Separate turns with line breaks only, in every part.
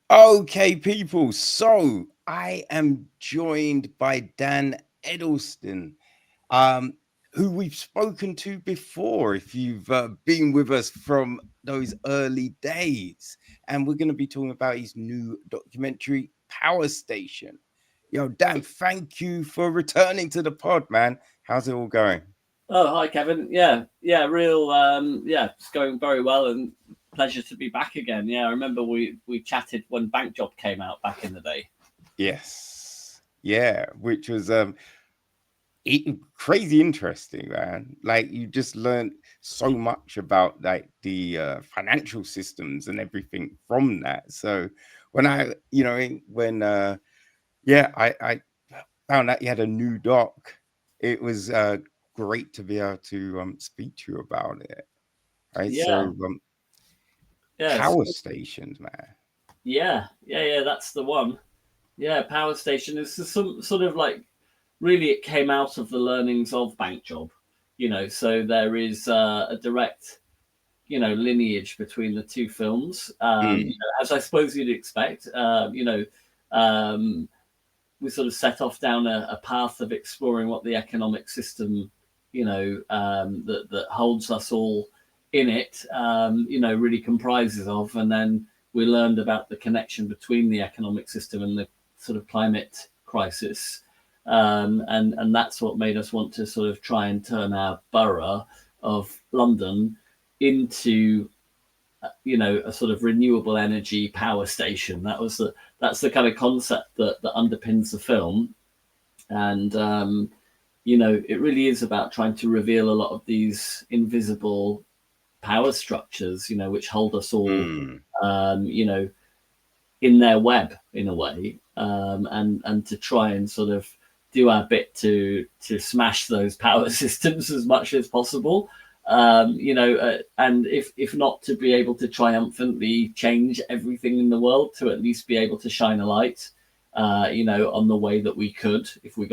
Okay, people. So I am joined by Dan Edelstyn, um, who we've spoken to before. If you've been with us from those early days, and we're going to be talking about his new documentary, Power Station. Yo, Dan, thank you for returning to the pod, man. How's it all going?
Oh, hi, Kevin. It's going very well and pleasure to be back again. Yeah, I remember we chatted when Bank Job came out back in the day.
Yes, yeah, which was crazy interesting, man. Like you just learned so much about like the financial systems and everything from that. So when I found out you had a new doc, it was great to be able to speak to you about it. Right.
Yeah,
So
yes,
power stations, man.
yeah. That's the one. Yeah, Power Station is some sort of like really it came out of the learnings of Bank Job. So there is a direct lineage between the two films.
Mm,
As I suppose you'd expect. Um, we sort of set off down a path of exploring what the economic system, that holds us all in it, really comprises of, and then we learned about the connection between the economic system and the sort of climate crisis, and that's what made us want to sort of try and turn our borough of London into a sort of renewable energy power station. That's the kind of concept that underpins the film, and it really is about trying to reveal a lot of these invisible power structures, which hold us all,
mm.
um, you know, in their web in a way, and to try and sort of do our bit to smash those power systems as much as possible. And if not to be able to triumphantly change everything in the world, to at least be able to shine a light, on the way that we could if we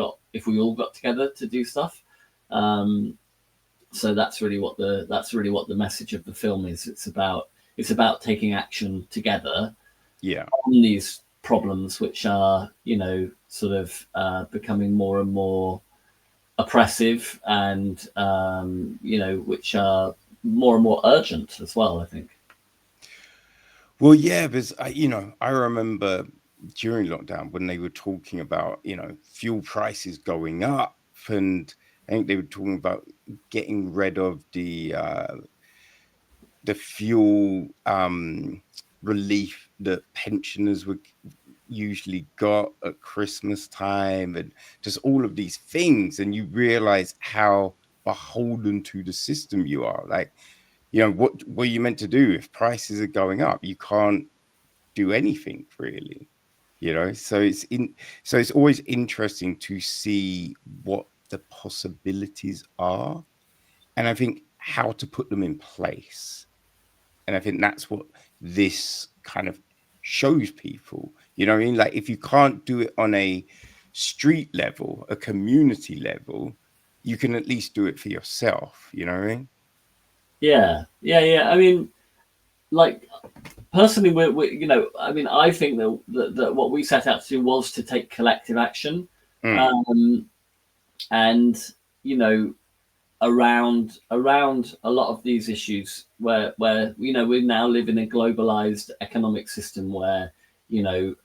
all got together to do stuff. Um, so that's really what the message of the film is. It's about taking action together
Yeah.
on these problems, which are sort of becoming more and more oppressive, and which are more and more urgent as well, I think.
Well, yeah, because I remember during lockdown when they were talking about, fuel prices going up, and I think they were talking about getting rid of the fuel relief that pensioners would usually got at Christmas time, and just all of these things, and you realize how beholden to the system you are. Like, what are you meant to do if prices are going up? You can't do anything really, so it's always interesting to see what the possibilities are, and I think how to put them in place. And I think that's what this kind of shows people. You know what I mean? Like if you can't do it on a street level, a community level, you can at least do it for yourself. You know what I mean?
Yeah. I mean, like personally, I mean, I think that what we set out to do was to take collective action,
Mm,
um, and you know around a lot of these issues where we now live in a globalized economic system where you know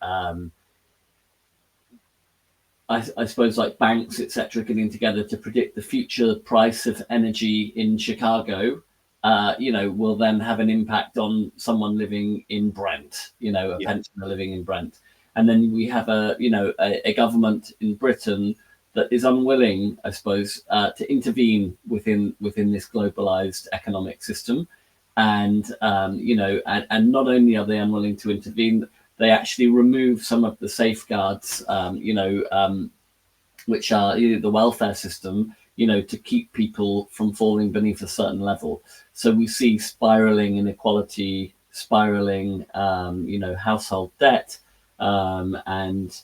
I suppose like banks etc getting together to predict the future price of energy in Chicago, will then have an impact on someone living in Brent, a
yeah.
pensioner living in Brent. And then we have a government in Britain that is unwilling, I suppose, to intervene within this globalized economic system. And not only are they unwilling to intervene, they actually remove some of the safeguards, which are the welfare system, to keep people from falling beneath a certain level. So we see spiraling inequality, spiraling, household debt, and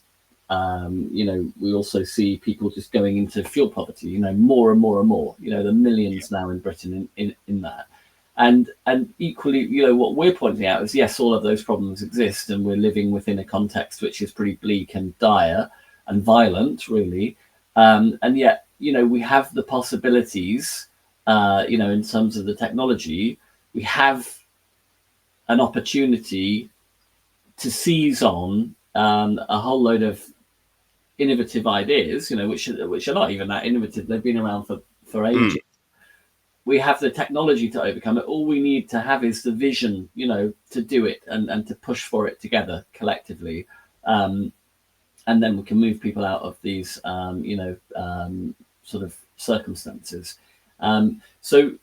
we also see people just going into fuel poverty, more and more and more. The millions now in Britain in that. And equally, you know, what we're pointing out is, yes, all of those problems exist, and we're living within a context which is pretty bleak and dire and violent, really. And yet, you know, we have the possibilities, you know, in terms of the technology, we have an opportunity to seize on a whole load of innovative ideas, you know, which are not even that innovative. They've been around for ages. We have the technology to overcome it. All we need to have is the vision, you know, to do it and to push for it together collectively. And then we can move people out of these, you know, sort of circumstances. So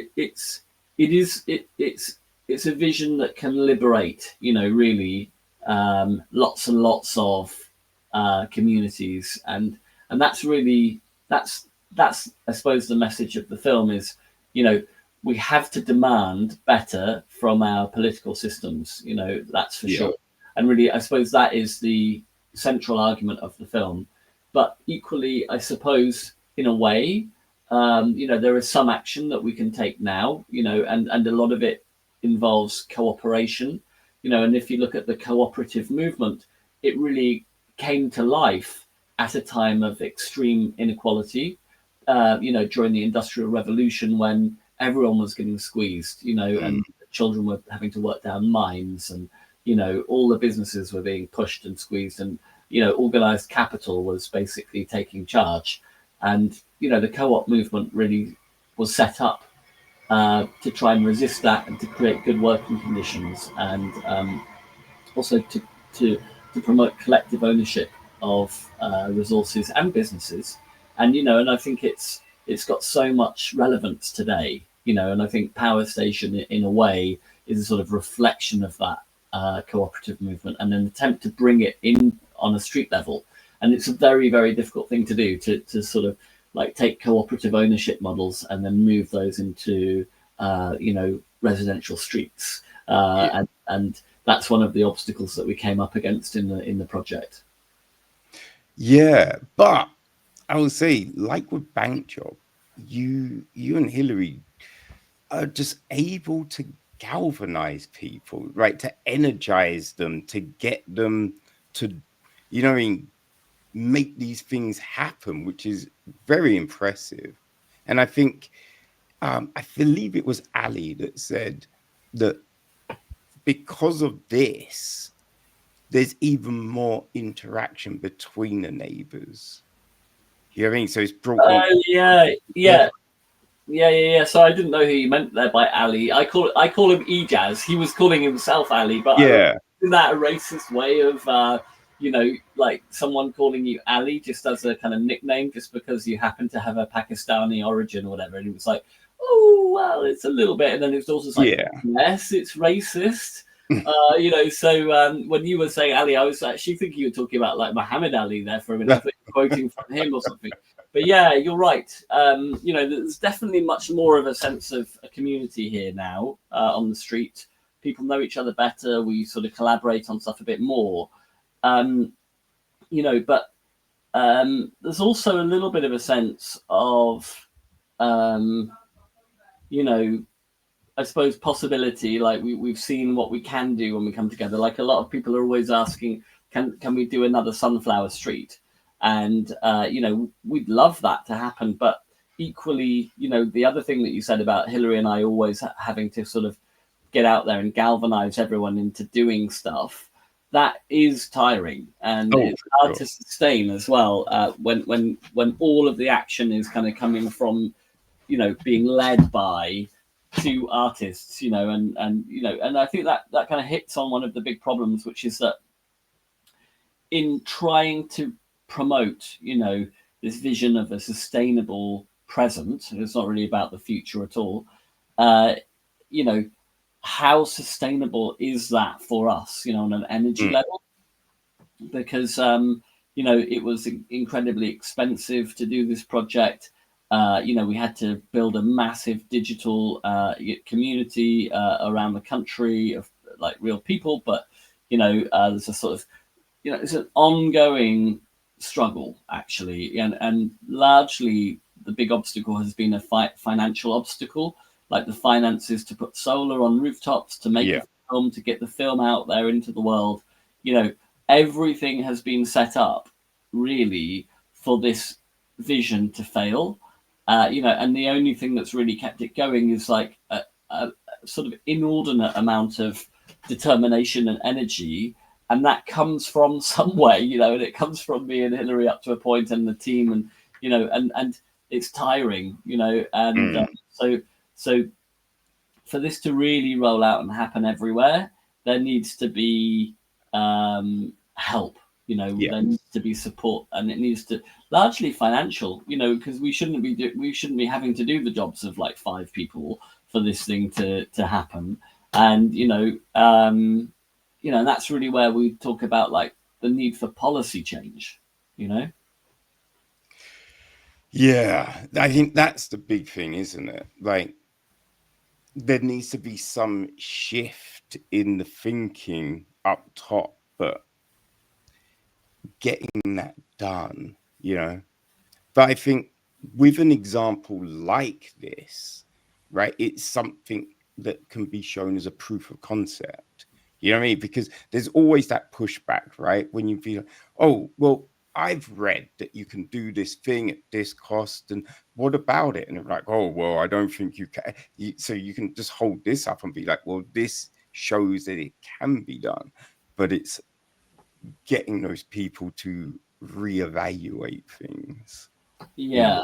it's a vision that can liberate, you know, really lots and lots of communities, and that's really that's I suppose the message of the film is, you know, we have to demand better from our political systems, you know, that's for sure. And really, I suppose that is the central argument of the film. But equally, I suppose, in a way, you know, there is some action that we can take now, you know, and a lot of it involves cooperation, you know, and if you look at the cooperative movement, it really came to life at a time of extreme inequality, you know, during the Industrial Revolution, when everyone was getting squeezed, you know, and children were having to work down mines, and, you know, all the businesses were being pushed and squeezed, and, you know, organized capital was basically taking charge. And, you know, the co-op movement really was set up to try and resist that and to create good working conditions, and also to promote collective ownership of resources and businesses. And, you know, and I think it's got so much relevance today, you know, and I think Power Station in a way is a sort of reflection of that cooperative movement, and an attempt to bring it in on a street level. And it's a very, very difficult thing to do, to sort of like take cooperative ownership models and then move those into you know, residential streets, and that's one of the obstacles that we came up against in the project.
Yeah, but I will say, like with Bank Job, you and Hilary are just able to galvanize people, right? To energize them, to get them to, you know, I mean, make these things happen, which is very impressive. And I think, I believe it was Ali that said that because of this, there's even more interaction between the neighbors. You know what I mean? So it's brought them.
Yeah. So I didn't know who you meant there by Ali. I call him Ejaz. He was calling himself Ali, but isn't that a racist way of you know, like someone calling you Ali just as a kind of nickname, just because you happen to have a Pakistani origin or whatever? And it was like, oh well, it's a little bit, and then it's also like, yes, it's racist. You know, so when you were saying Ali, I was actually thinking you were talking about like Muhammad Ali there for a minute. I think you were quoting from him or something. But yeah, you're right. You know, there's definitely much more of a sense of a community here now on the street. People know each other better. We sort of collaborate on stuff a bit more. You know, but there's also a little bit of a sense of, you know, I suppose possibility. Like we've seen what we can do when we come together. Like a lot of people are always asking, can we do another Sunflower Street? And you know, we'd love that to happen. But equally, you know, the other thing that you said about Hilary and I always having to sort of get out there and galvanize everyone into doing stuff, that is tiring, and it's hard to sustain as well, when all of the action is kind of coming from, you know, being led by two artists, you know, and you know, and I think that kind of hits on one of the big problems, which is that in trying to promote, you know, this vision of a sustainable present, it's not really about the future at all. You know, how sustainable is that for us, you know, on an energy level? Because you know, it was incredibly expensive to do this project. You know, we had to build a massive digital community around the country of like real people, but you know, there's a sort of, you know, it's an ongoing struggle actually, and largely the big obstacle has been a financial obstacle. like the finances to put solar on rooftops, to make
Yeah.
a film, to get the film out there into the world. You know, everything has been set up really for this vision to fail. You know, and the only thing that's really kept it going is like a sort of inordinate amount of determination and energy, and that comes from somewhere, you know, and it comes from me and Hilary up to a point, and the team, and you know, and it's tiring, you know, and so for this to really roll out and happen everywhere, there needs to be help. You know,
Yeah.
there needs to be support, and it needs to largely financial. You know, because we shouldn't be having to do the jobs of like 5 people for this thing to happen. And you know, and that's really where we talk about like the need for policy change. You know.
Yeah, I think that's the big thing, isn't it? Like, there needs to be some shift in the thinking up top, but getting that done, you know. But I think with an example like this, right, it's something that can be shown as a proof of concept. You know what I mean? Because there's always that pushback, right? When you feel, oh, well, I've read that you can do this thing at this cost, and what about it? And they're like, oh, well, I don't think you can. So you can just hold this up and be like, well, this shows that it can be done. But it's getting those people to reevaluate things.
Yeah.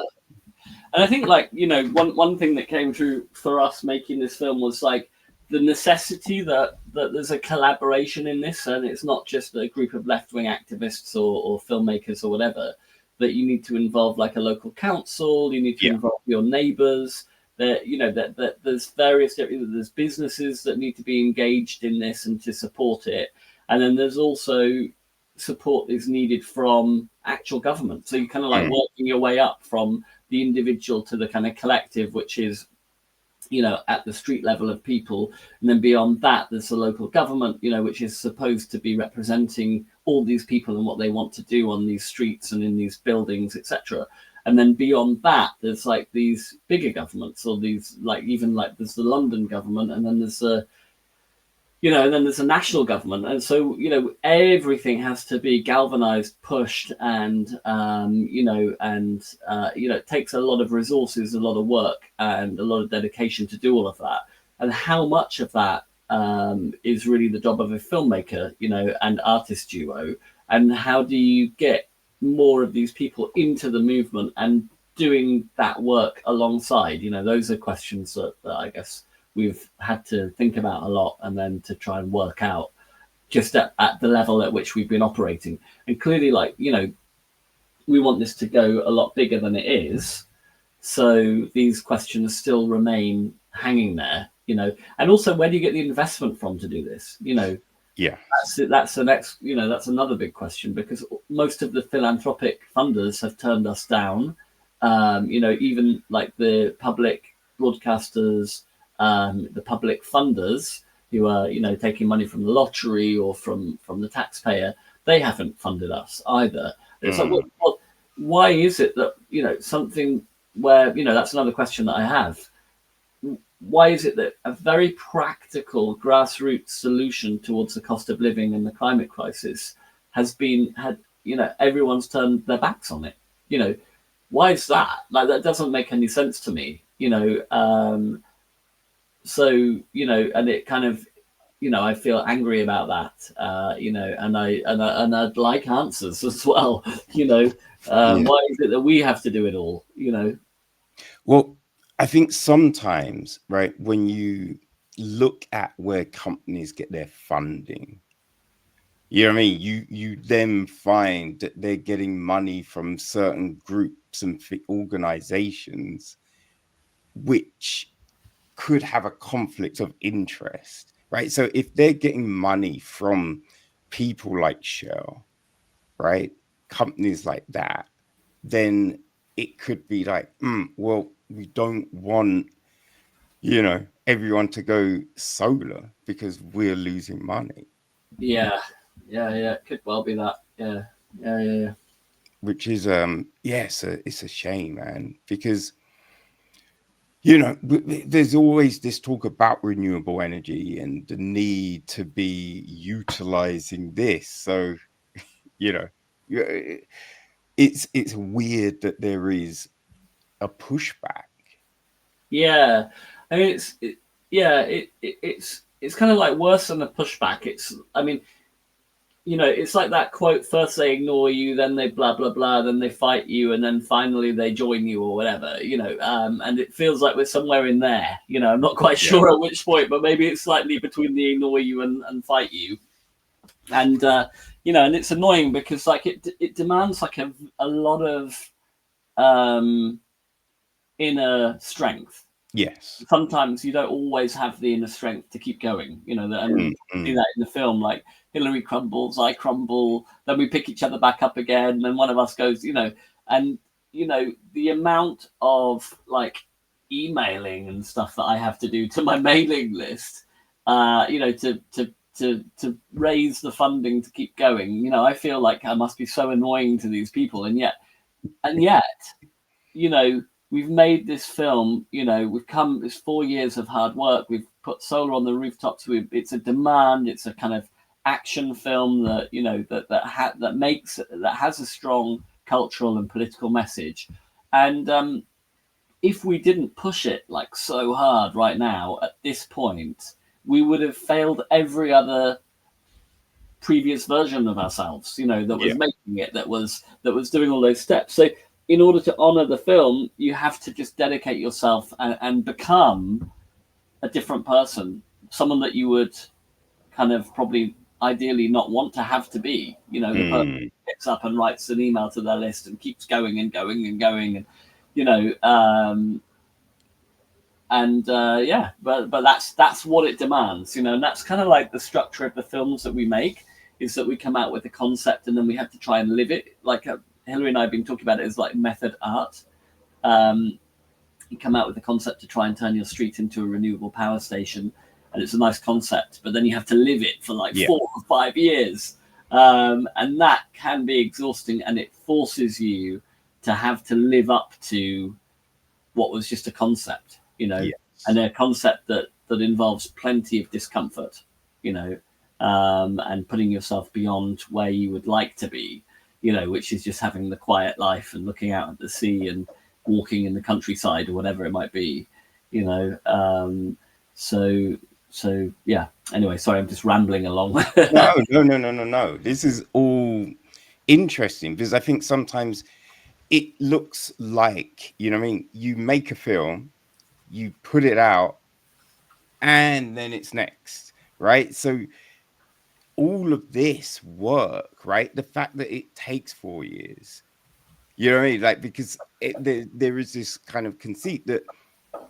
And I think, like, you know, one thing that came through for us making this film was like the necessity that there's a collaboration in this, and it's not just a group of left-wing activists or filmmakers or whatever. That you need to involve like a local council, you need to involve your neighbours. That, you know, that there's there's businesses that need to be engaged in this and to support it, and then there's also support is needed from actual government. So you're kind of like working your way up from the individual to the kind of collective, which is, you know, at the street level of people. And then beyond that, there's the local government, you know, which is supposed to be representing all these people and what they want to do on these streets and in these buildings, etc. And then beyond that, there's like these bigger governments, or these like, even like there's the London government, and then there's a, you know, and then there's a national government. And so, you know, everything has to be galvanized, pushed, and, you know, it takes a lot of resources, a lot of work, and a lot of dedication to do all of that. And how much of that is really the job of a filmmaker, you know, and artist duo? And how do you get more of these people into the movement and doing that work alongside? You know, those are questions that I guess we've had to think about a lot, and then to try and work out just at the level at which we've been operating. And clearly, like, you know, we want this to go a lot bigger than it is. So these questions still remain hanging there, you know. And also, where do you get the investment from to do this? You know, that's the next, you know, that's another big question, because most of the philanthropic funders have turned us down. You know, even like the public broadcasters, the public funders who are, you know, taking money from the lottery or from the taxpayer, they haven't funded us either. It's like, well, why is it that, you know, something where, you know, that's another question that I have. Why is it that a very practical grassroots solution towards the cost of living and the climate crisis had, you know, everyone's turned their backs on it? You know, why is that? Like, that doesn't make any sense to me, you know. So, you know, and it kind of, you know, I feel angry about that, you know, and I'd like answers as well, you know. Why is it that we have to do it all, you know?
Well, I think sometimes, right, when you look at where companies get their funding, you know what I mean? You then find that they're getting money from certain groups and organizations which could have a conflict of interest, right? So if they're getting money from people like Shell, right, companies like that, then it could be like, well, we don't want, you know, everyone to go solar because we're losing money.
Yeah, it could well be that. Yeah.
Which is it's a shame, man, because there's always this talk about renewable energy and the need to be utilizing this. So, it's weird that there is a pushback.
Yeah, I mean, it's kind of like worse than a pushback. It's like that quote: first they ignore you, then they blah blah blah, then they fight you, and then finally they join you or whatever. And it feels like we're somewhere in there. I'm not quite sure at which point, but maybe it's slightly between the ignore you and fight you. And and it's annoying because like it demands like a lot of inner strength.
Yes.
Sometimes you don't always have the inner strength to keep going. And you see that in the film, like Hilary crumbles, I crumble, then we pick each other back up again, and one of us goes, and the amount of like emailing and stuff that I have to do to my mailing list, to raise the funding to keep going. I feel like I must be so annoying to these people, and yet, we've made this film. It's 4 years of hard work. We've put solar on the rooftops. It's a demand. It's a kind of action film that that has a strong cultural and political message. And if we didn't push it like so hard right now at this point, we would have failed every other previous version of ourselves. That was making it, that was doing all those steps. So in order to honor the film, you have to just dedicate yourself and become a different person, someone that you would kind of probably ideally not want to have to be. The person who picks up and writes an email to their list and keeps going and going and going, but that's what it demands, and that's kind of like the structure of the films that we make, is that we come out with a concept and then we have to try and live it. Like Hilary and I have been talking about it as like method art. You come out with a concept to try and turn your street into a renewable power station, and it's a nice concept, but then you have to live it for like 4 or 5 years, and that can be exhausting, and it forces you to have to live up to what was just a concept, and a concept that involves plenty of discomfort, and putting yourself beyond where you would like to be, which is just having the quiet life and looking out at the sea and walking in the countryside or whatever it might be, So yeah. Anyway, sorry, I'm just rambling along.
No. This is all interesting because I think sometimes it looks like, you make a film, you put it out, and then it's next, right? So all of this work, right? The fact that it takes 4 years, like, because there is this kind of conceit that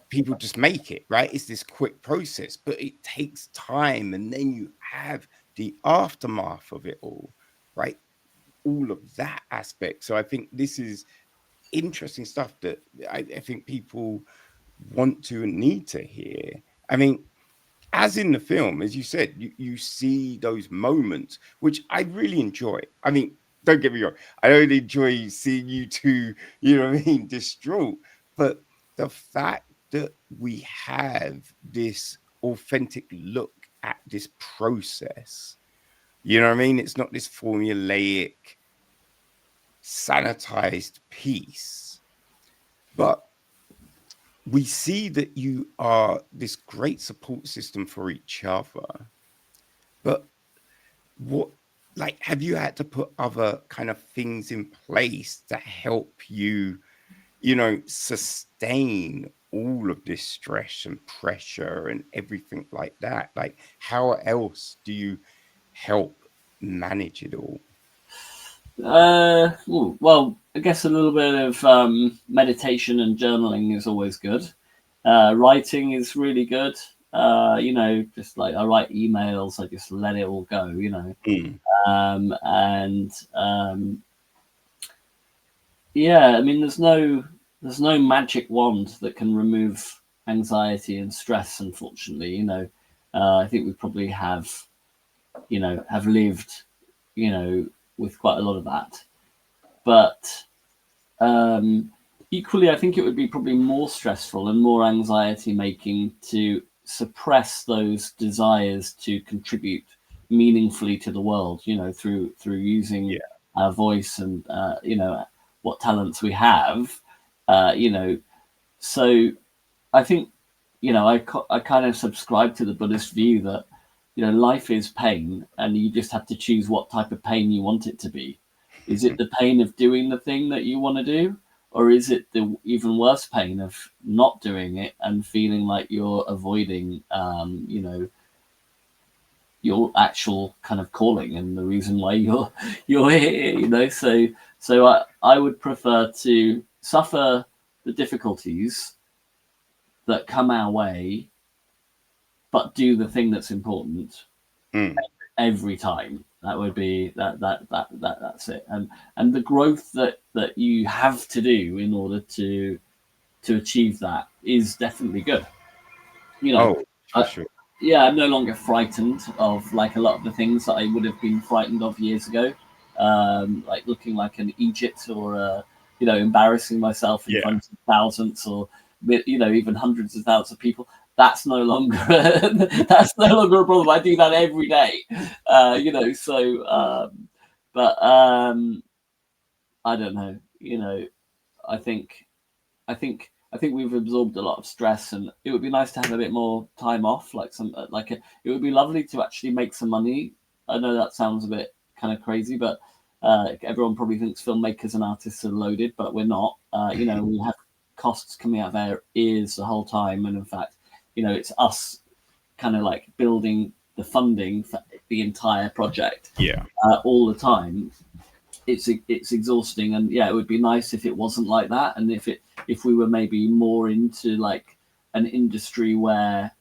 people just make it, right? It's this quick process, but it takes time, and then you have the aftermath of it all, right? All of that aspect. So I think this is interesting stuff that I think people want to and need to hear. I mean, as in the film, as you said, you see those moments, which I really enjoy. I mean, don't get me wrong, I don't enjoy seeing you two, distraught, but the fact that we have this authentic look at this process, it's not this formulaic, sanitized piece, but we see that you are this great support system for each other. But have you had to put other kind of things in place to help you, sustain all of this stress and pressure and everything like that? Like, how else do you help manage it all?
Well, I guess a little bit of meditation and journaling is always good. Writing is really good. Just like I write emails, I just let it all go, I mean, there's no magic wand that can remove anxiety and stress, unfortunately. I think we probably have lived, with quite a lot of that. But equally, I think it would be probably more stressful and more anxiety making to suppress those desires to contribute meaningfully to the world, through using our voice and what talents we have, so I think, I kind of subscribe to the Buddhist view that, life is pain, and you just have to choose what type of pain you want it to be. Is it the pain of doing the thing that you want to do? Or is it the even worse pain of not doing it and feeling like you're avoiding, your actual kind of calling and the reason why you're here? So I would prefer to suffer the difficulties that come our way, but do the thing that's important every time. That would be that's it. And the growth that you have to do in order to achieve that is definitely good.
Sure.
Yeah, I'm no longer frightened of like a lot of the things that I would have been frightened of years ago, like looking like an Egypt, or embarrassing myself in front of thousands, or even hundreds of thousands of people. That's no longer that's no longer a problem. I do that every day, So, but I don't know. I think we've absorbed a lot of stress, and it would be nice to have a bit more time off. It would be lovely to actually make some money. I know that sounds a bit kind of crazy, but everyone probably thinks filmmakers and artists are loaded, but we're not. We have costs coming out of our ears the whole time, and in fact, it's us kind of like building the funding for the entire project all the time. It's exhausting, and it would be nice if it wasn't like that, and if we were maybe more into like an industry where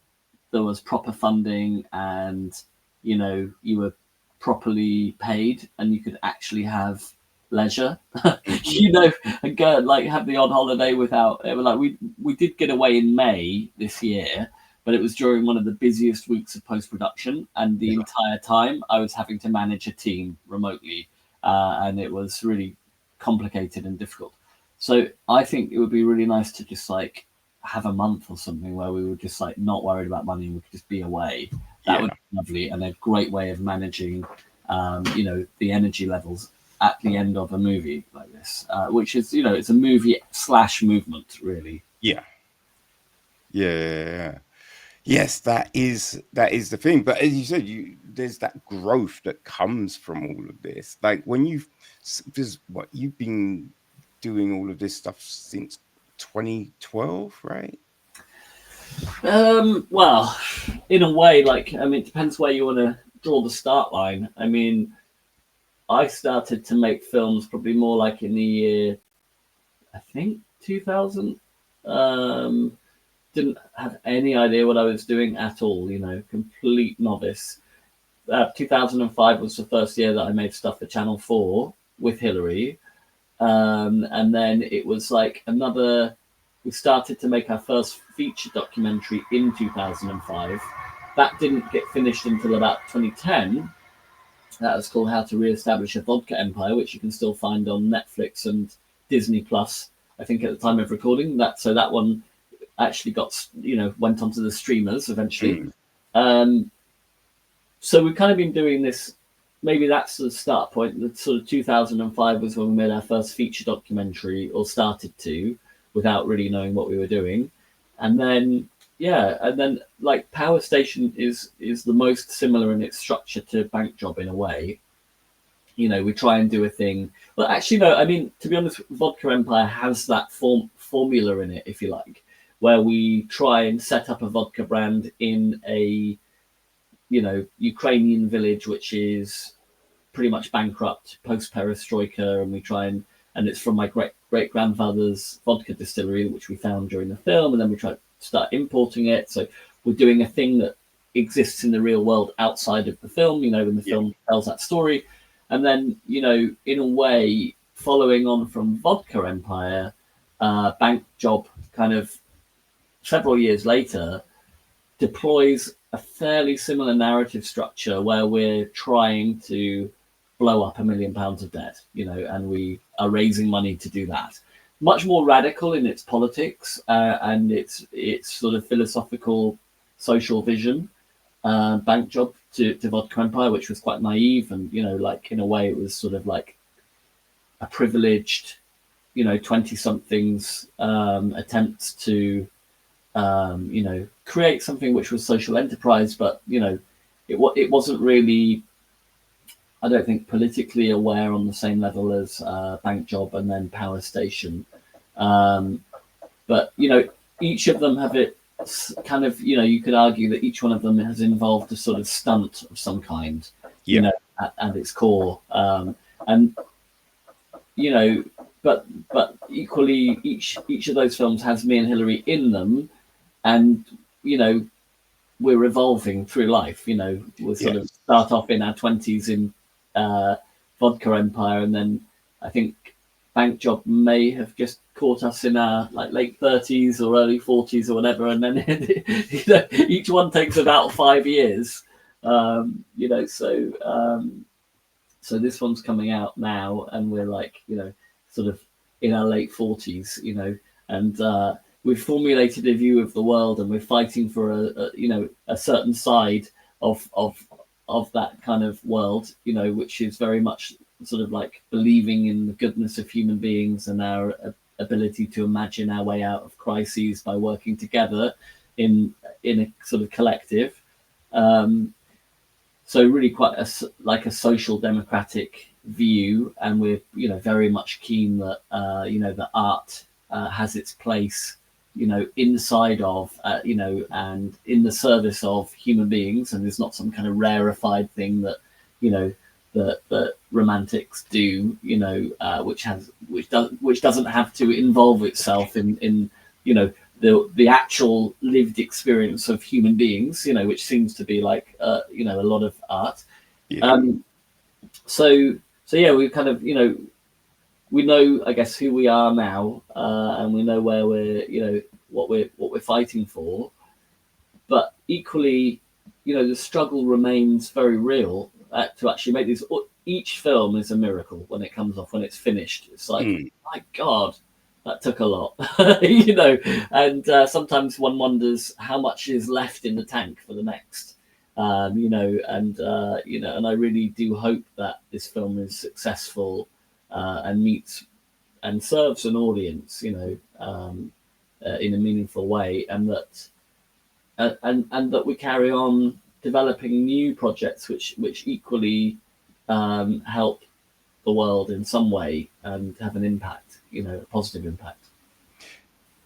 there was proper funding, and you were properly paid, and you could actually have leisure, and go like have the odd holiday without like we did get away in May this year, but it was during one of the busiest weeks of post-production, and the entire time I was having to manage a team remotely, and it was really complicated and difficult. So I think it would be really nice to just like have a month or something where we were just like not worried about money, and we could just be away. That would be lovely, and a great way of managing the energy levels at the end of a movie like this, which is it's a movie / movement, really.
Yes, that is the thing. But as you said, there's that growth that comes from all of this. Like when you've been doing all of this stuff since 2012, right?
Well, in a way, it depends where you want to draw the start line. I mean, I started to make films probably more like in the year, I think, 2000. Didn't have any idea what I was doing at all, complete novice. 2005 was the first year that I made stuff for Channel 4 with Hilary. And then it was like we started to make our first feature documentary in 2005. That didn't get finished until about 2010. That was called How to Reestablish a Vodka Empire, which you can still find on Netflix and Disney Plus, I think, at the time of recording. So that one actually went onto the streamers eventually. So we've kind of been doing this. Maybe that's the start point. The sort of 2005 was when we made our first feature documentary, or started to, without really knowing what we were doing. And then like Power Station is the most similar in its structure to Bank Job in a way. We try and do a thing. Well, actually, no. I mean, to be honest, Vodka Empire has that formula in it, if you like, where we try and set up a vodka brand in a Ukrainian village, which is pretty much bankrupt post perestroika, and we try and it's from my great grandfather's vodka distillery, which we found during the film, and then we try to start importing it. So we're doing a thing that exists in the real world outside of the film, when the film tells that story. And then, in a way, following on from Vodka Empire, Bank Job kind of several years later deploys a fairly similar narrative structure where we're trying to blow up £1 million of debt, and we are raising money to do that. much more radical in its politics and its sort of philosophical social vision. Bank Job to Vodka Empire, which was quite naive, and like in a way it was sort of like a privileged 20-somethings attempts to create something which was social enterprise, but it wasn't really, I don't think, politically aware on the same level as Bank Job and then Power Station. But each of them have it kind of, you could argue that each one of them has involved a sort of stunt of some kind, at its core. And but equally, each of those films has me and Hilary in them, and we're evolving through life. We'll sort of start off in our 20s in Vodka Empire, and then I think Bank Job may have just caught us in our like late 30s or early 40s or whatever, and then each one takes about 5 years. So this one's coming out now, and we're like sort of in our late 40s, and we've formulated a view of the world, and we're fighting for a certain side of that kind of world, which is very much sort of like believing in the goodness of human beings and our ability to imagine our way out of crises by working together in a sort of collective. So really quite a social democratic view, and we're very much keen that that art has its place inside of and in the service of human beings, and there's not some kind of rarefied thing that that romantics do, which doesn't have to involve itself in the actual lived experience of human beings, which seems to be like a lot of art. So yeah, we kind of we know, I guess, who we are now, and we know where we're what we're fighting for, but equally the struggle remains very real to actually make these. Each film is a miracle when it comes off, when it's finished. It's like, my God, that took a lot, and sometimes one wonders how much is left in the tank for the next, and I really do hope that this film is successful and meets and serves an audience, in a meaningful way, and that we carry on developing new projects which equally help the world in some way and have an impact, a positive impact.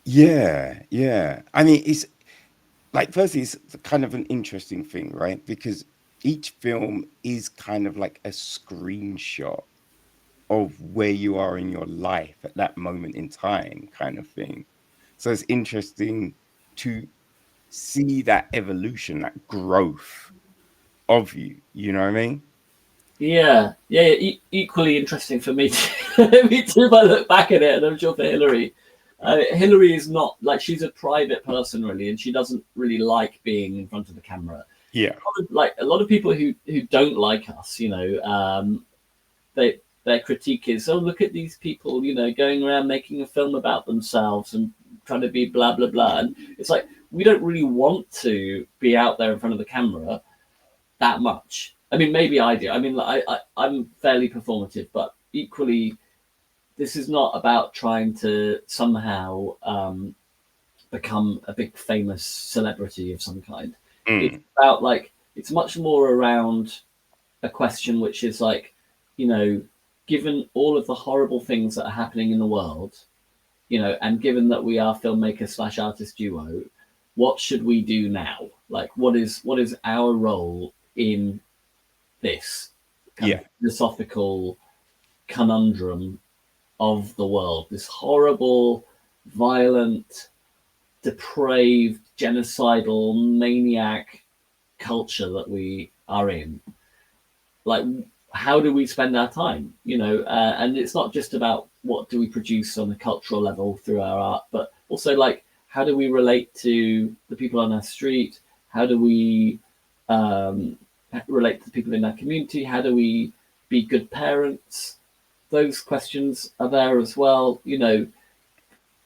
Yeah. I mean, it's like, firstly, it's kind of an interesting thing, right? Because each film is kind of like a screenshot of where you are in your life at that moment in time, kind of thing. So it's interesting to see that evolution, that growth of you. You know what I mean?
Yeah. Equally interesting for me too. Me too. If I look back at it, and I'm sure for Hilary, Hilary is not like, she's a private person really, and she doesn't really like being in front of the camera.
Yeah.
Like a lot of people who don't like us, their critique is, oh, look at these people, going around making a film about themselves and trying to be blah blah blah. And it's like, we don't really want to be out there in front of the camera that much. I mean, maybe I do. I mean, I'm fairly performative, but equally, this is not about trying to somehow become a big famous celebrity of some kind. It's about like, it's much more around a question which is like, given all of the horrible things that are happening in the world, and given that we are filmmaker / artist duo, what should we do now? Like, what is our role in this kind of philosophical conundrum of the world, this horrible, violent, depraved, genocidal, maniac culture that we are in? Like, how do we spend our time? And it's not just about what do we produce on a cultural level through our art, but also like, how do we relate to the people on our street? How do we relate to the people in our community? How do we be good parents? Those questions are there as well.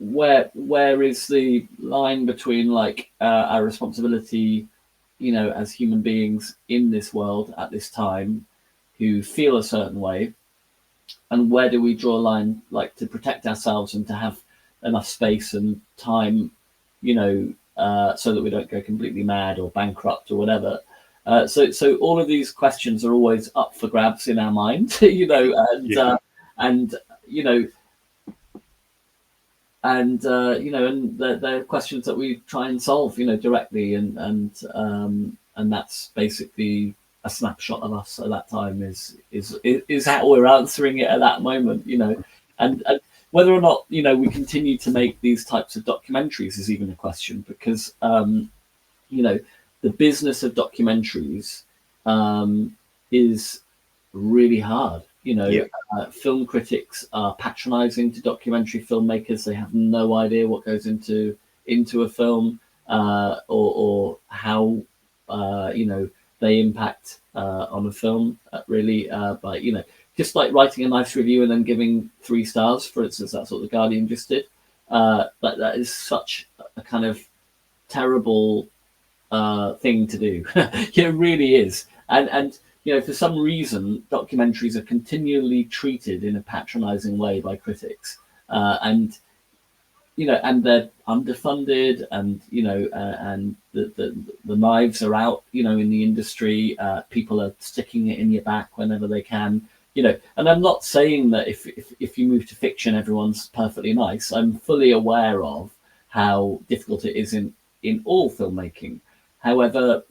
where is the line between like our responsibility, you know, as human beings in this world at this time who feel a certain way, and where do we draw a line, like to protect ourselves and to have enough space and time, you know, so that we don't go completely mad or bankrupt or whatever. So all of these questions are always up for grabs in our mind, you know, and you know, and you know, and they're questions that we try and solve, you know, directly, and that's basically a snapshot of us at that time is how we're answering it at that moment, you know, and whether or not, you know, we continue to make these types of documentaries is even a question, because you know, the business of documentaries is really hard. You know, film critics are patronizing to documentary filmmakers. They have no idea what goes into a film, or how you know, they impact on a film, really. But you know, just like writing a nice review and then giving 3 stars, for instance, that's what the Guardian just did. But that is such a kind of terrible thing to do. It really is. And you know, for some reason, documentaries are continually treated in a patronizing way by critics, and you know, and they're underfunded, and you know, and the knives are out, you know, in the industry. People are sticking it in your back whenever they can, you know. And I'm not saying that if you move to fiction, everyone's perfectly nice. I'm fully aware of how difficult it is in all filmmaking. However,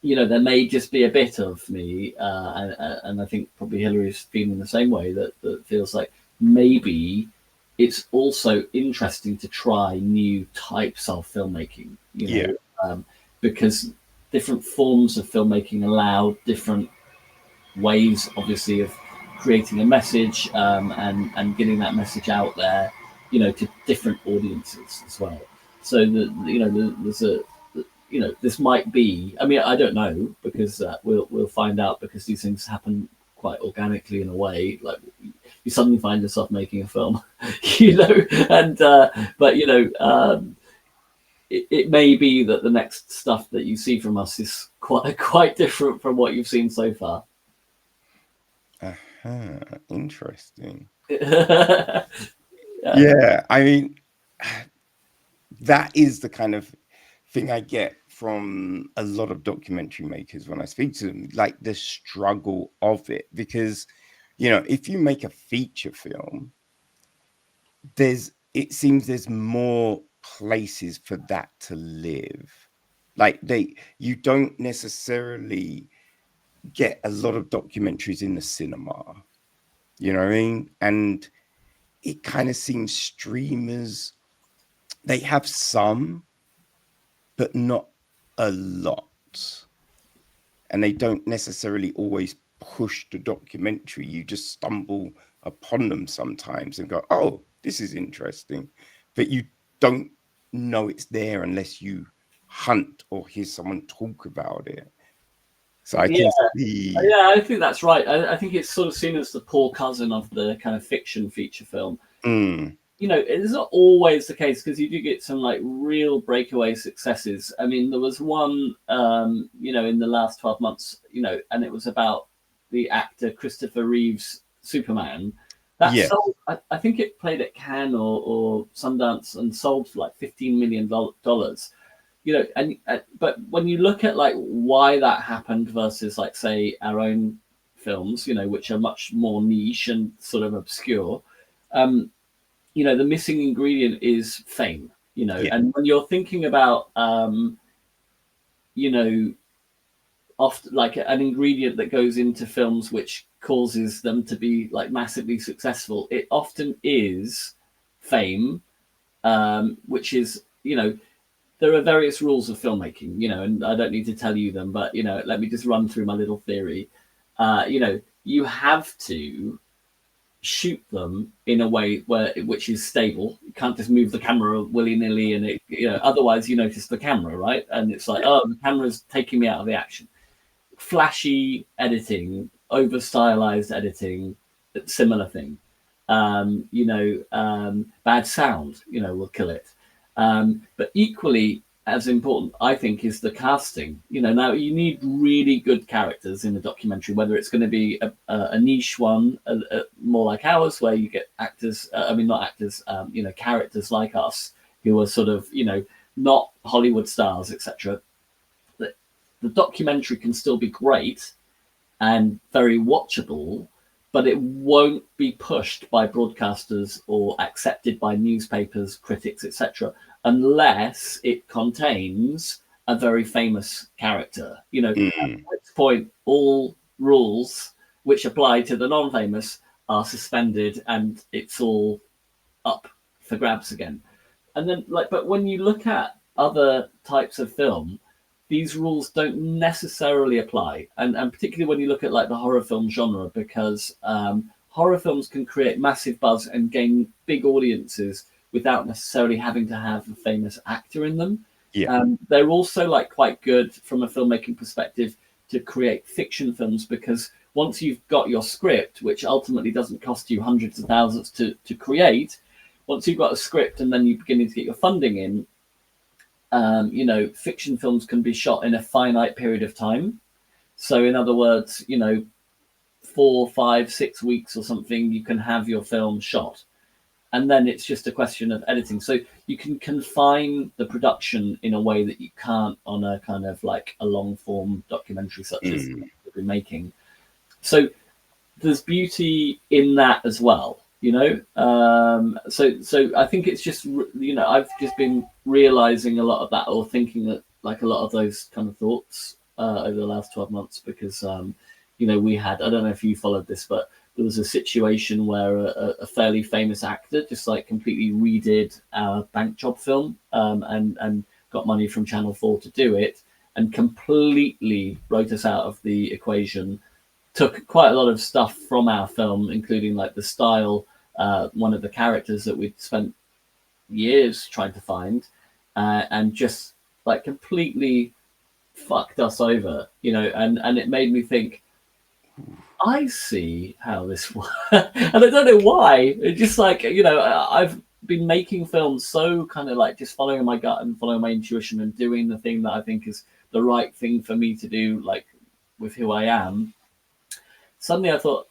you know, there may just be a bit of me, and I think probably Hilary's feeling the same way, that feels like maybe it's also interesting to try new types of filmmaking, you know, because different forms of filmmaking allow different ways, obviously, of creating a message, and getting that message out there, you know, to different audiences as well. So you know, there's a, you know, this might be, I mean, I don't know, because we'll find out, because these things happen quite organically in a way. Like, you suddenly find yourself making a film, you know, and but you know, it may be that the next stuff that you see from us is quite different from what you've seen so far.
Interesting.
Yeah.
Yeah, I mean, that is the kind of thing I get from a lot of documentary makers when I speak to them, like the struggle of it. Because, you know, if you make a feature film, it seems there's more places for that to live. Like you don't necessarily get a lot of documentaries in the cinema, you know what I mean? And it kind of seems streamers, they have some, but not a lot. And they don't necessarily always push the documentary. You just stumble upon them sometimes and go, oh, this is interesting. But you don't know it's there unless you hunt or hear someone talk about it. So I can see.
Yeah, I think that's right. I think it's sort of seen as the poor cousin of the kind of fiction feature film. You know, it's not always the case, because you do get some like real breakaway successes. I mean, there was one, you know, in the last 12 months, you know, and it was about the actor Christopher Reeve's Superman. That sold, I think it played at Cannes or Sundance and sold for like $15 million. You know, and but when you look at like why that happened versus like, say, our own films, you know, which are much more niche and sort of obscure, you know, the missing ingredient is fame, you know. And when you're thinking about, you know, often like an ingredient that goes into films which causes them to be like massively successful, it often is fame, which is, you know, there are various rules of filmmaking, you know, and I don't need to tell you them, but, you know, let me just run through my little theory. You know, you have to shoot them in a way which is stable. You can't just move the camera willy-nilly, and it, you know, otherwise you notice the camera, right? And it's like, oh, the camera's taking me out of the action. Flashy editing, over stylized editing, similar thing. bad sound, will kill it. But equally as important, I think, is the casting. Now you need really good characters in a documentary, whether it's going to be a niche one, more like ours, where you get actors, not actors, characters like us who are sort of, not Hollywood stars, etc. The documentary can still be great and very watchable, but it won't be pushed by broadcasters or accepted by newspapers, critics, etc., unless it contains a very famous character. At this point, all rules which apply to the non-famous are suspended, and it's all up for grabs again. And then, but when you look at other types of film, these rules don't necessarily apply, and particularly when you look at the horror film genre, because horror films can create massive buzz and gain big audiences without necessarily having to have a famous actor in them. They're also quite good from a filmmaking perspective to create fiction films, because once you've got your script, which ultimately doesn't cost you hundreds of thousands to create, once you've got a script and then you're beginning to get your funding in, fiction films can be shot in a finite period of time. So in other words, 4, 5, 6 weeks or something, you can have your film shot. And then it's just a question of editing. So you can confine the production in a way that you can't on a kind of a long form documentary such as we're making. So there's beauty in that as well. So I think it's just, I've just been realizing a lot of that, or thinking that a lot of those kind of thoughts over the last 12 months, because, we had, I don't know if you followed this, but there was a situation where a fairly famous actor just completely redid our bank job film, and got money from Channel 4 to do it, and completely wrote us out of the equation. Took quite a lot of stuff from our film, including the style, one of the characters that we'd spent years trying to find, and just completely fucked us over, and it made me think, I see how this works. And I don't know why. It's just I've been making films so kind of just following my gut and following my intuition and doing the thing that I think is the right thing for me to do, with who I am. Suddenly I thought,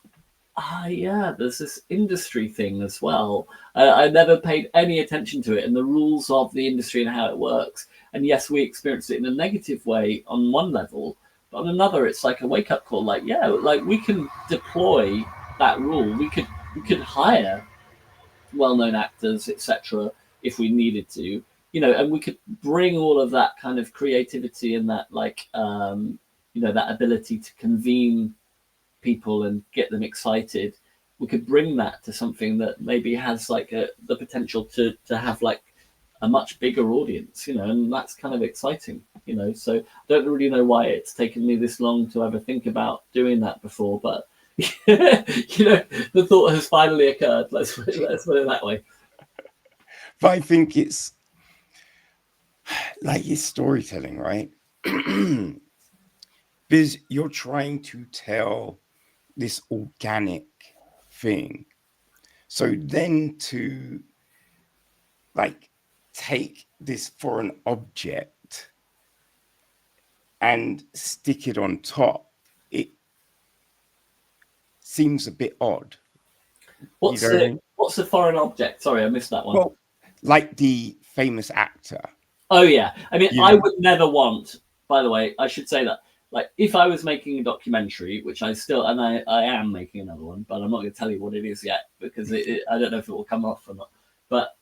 yeah, there's this industry thing as well. I never paid any attention to it and the rules of the industry and how it works. And yes, we experienced it in a negative way on one level, but on another, it's a wake-up call. We can deploy that rule. We could hire well-known actors, etc., if we needed to, and we could bring all of that kind of creativity and that that ability to convene people and get them excited. We could bring that to something that maybe has the potential to have a much bigger audience, and that's kind of exciting, so I don't really know why it's taken me this long to ever think about doing that before, but the thought has finally occurred. Let's put it that way.
But I think it's it's storytelling, right? Because you're trying to tell this organic thing. So then to take this foreign object and stick it on top, it seems a bit odd.
What's the foreign object? Sorry, I missed that one.
Well, the famous actor.
Oh yeah. I mean, I would never want, by the way, I should say that, if I was making a documentary, which I still, and I am making another one, but I'm not going to tell you what it is yet, because I don't know if it will come off or not. But